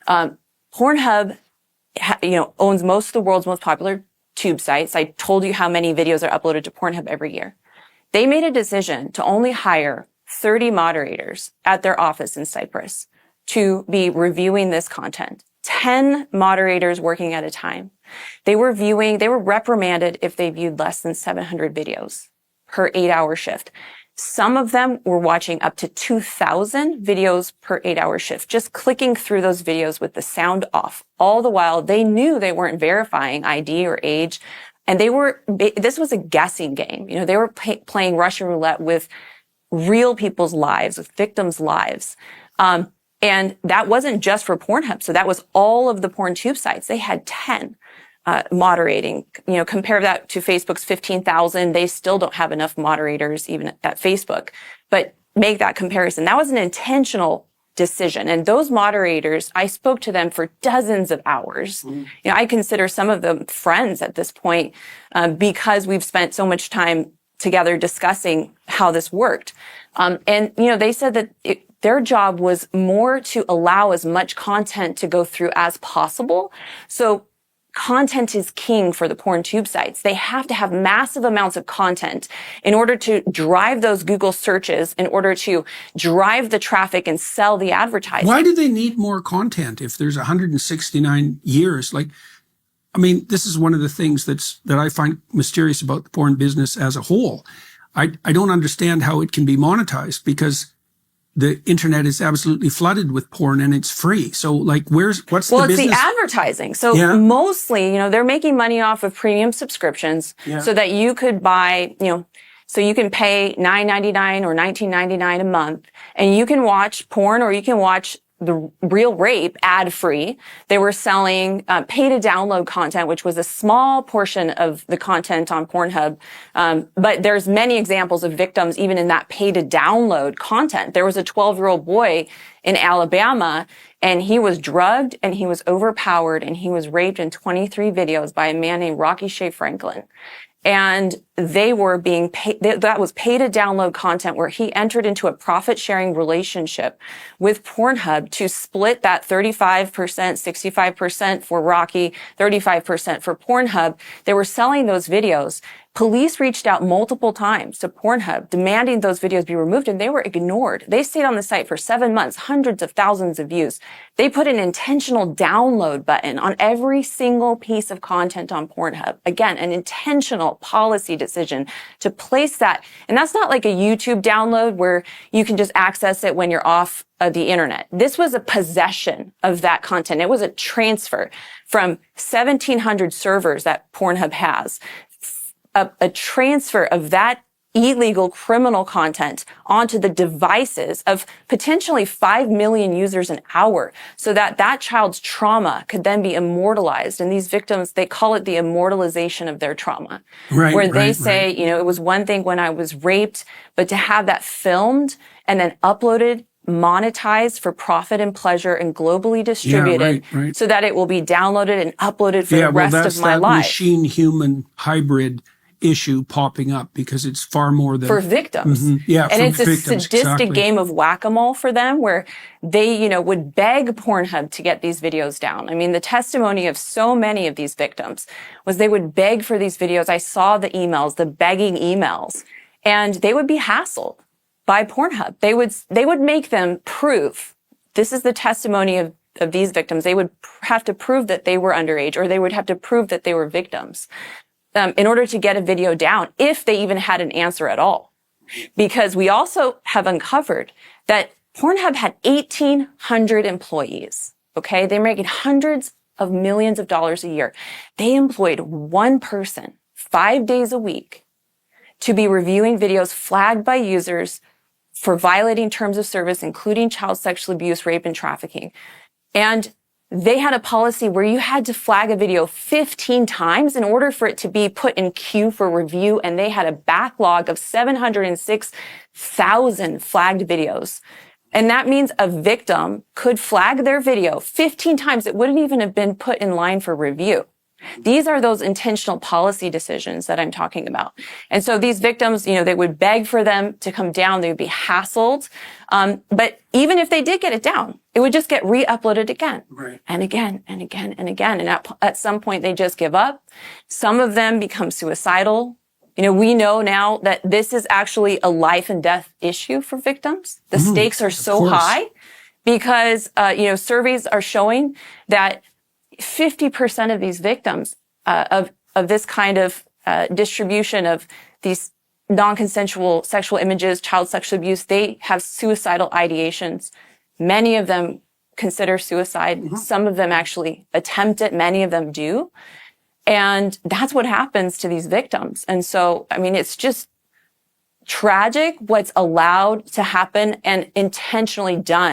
Pornhub, owns most of the world's most popular tube sites. I told you how many videos are uploaded to Pornhub every year. They made a decision to only hire 30 moderators at their office in Cyprus to be reviewing this content. 10 moderators working at a time. They were reprimanded if they viewed less than 700 videos per 8-hour shift. Some of them were watching up to 2,000 videos per 8-hour shift, just clicking through those videos with the sound off. All the while, they knew they weren't verifying ID or age. And this was a guessing game. They were playing Russian roulette with real people's lives, with victims' lives. And that wasn't just for Pornhub. So that was all of the porn tube sites. They had 10 moderating. Compare that to Facebook's 15,000. They still don't have enough moderators even at Facebook. But make that comparison. That was an intentional decision. And those moderators, I spoke to them for dozens of hours. I consider some of them friends at this point because we've spent so much time together discussing how this worked. They said that their job was more to allow as much content to go through as possible. So content is king for the porn tube sites. They have to have massive amounts of content in order to drive those Google searches, in order to drive the traffic and sell the advertising. Why do they need more content if there's 169 years? This is one of the things that I find mysterious about the porn business as a whole. I don't understand how it can be monetized because the internet is absolutely flooded with porn and it's free. So what's the business? Well, it's the advertising. So mostly, they're making money off of premium subscriptions so that you could buy, so you can pay $9.99 or $19.99 a month and you can watch porn or you can watch the real rape ad-free. They were selling pay-to-download content, which was a small portion of the content on Pornhub. But there's many examples of victims even in that pay-to-download content. There was a 12-year-old boy in Alabama, and he was drugged, and he was overpowered, and he was raped in 23 videos by a man named Rocky Shea Franklin. And they were being paid, that was pay to download content where he entered into a profit sharing relationship with Pornhub to split that 35%, 65% for Rocky, 35% for Pornhub. They were selling those videos. Police reached out multiple times to Pornhub demanding those videos be removed, and they were ignored. They stayed on the site for 7 months, hundreds of thousands of views. They put an intentional download button on every single piece of content on Pornhub. Again, an intentional policy decision to place that. And that's not like a YouTube download where you can just access it when you're off the internet. This was a possession of that content. It was a transfer from 1,700 servers that Pornhub has. A transfer of that illegal criminal content onto the devices of potentially 5 million users an hour so that that child's trauma could then be immortalized. And these victims, they call it the immortalization of their trauma. Right, where they say, it was one thing when I was raped, but to have that filmed and then uploaded, monetized for profit and pleasure and globally distributed so that it will be downloaded and uploaded for the rest of my life. Machine-human hybrid issue popping up because it's far more than... For victims. Mm-hmm. Yeah, and it's a sadistic game of whack-a-mole for them where they, would beg Pornhub to get these videos down. I mean, the testimony of so many of these victims was they would beg for these videos. I saw the emails, the begging emails, and they would be hassled by Pornhub. They would make them prove, this is the testimony of these victims. They would have to prove that they were underage, or they would have to prove that they were victims. In order to get a video down, if they even had an answer at all. Because we also have uncovered that Pornhub had 1,800 employees, okay? They're making hundreds of millions of dollars a year. They employed one person 5 days a week to be reviewing videos flagged by users for violating terms of service, including child sexual abuse, rape, and trafficking. And they had a policy where you had to flag a video 15 times in order for it to be put in queue for review. And they had a backlog of 706,000 flagged videos. And that means a victim could flag their video 15 times. It wouldn't even have been put in line for review. These are those intentional policy decisions that I'm talking about. And so these victims, they would beg for them to come down. They would be hassled. But even if they did get it down, it would just get re-uploaded again. Right. And again, and again, and again. And at some point, they just give up. Some of them become suicidal. We know now that this is actually a life and death issue for victims. The stakes are so high because, surveys are showing that 50% of these victims of this kind of distribution of these non-consensual sexual images, child sexual abuse, they have suicidal ideations. Many of them consider suicide. Some of them actually attempt it. Many of them do. And that's what happens to these victims. And so, it's just tragic what's allowed to happen and intentionally done.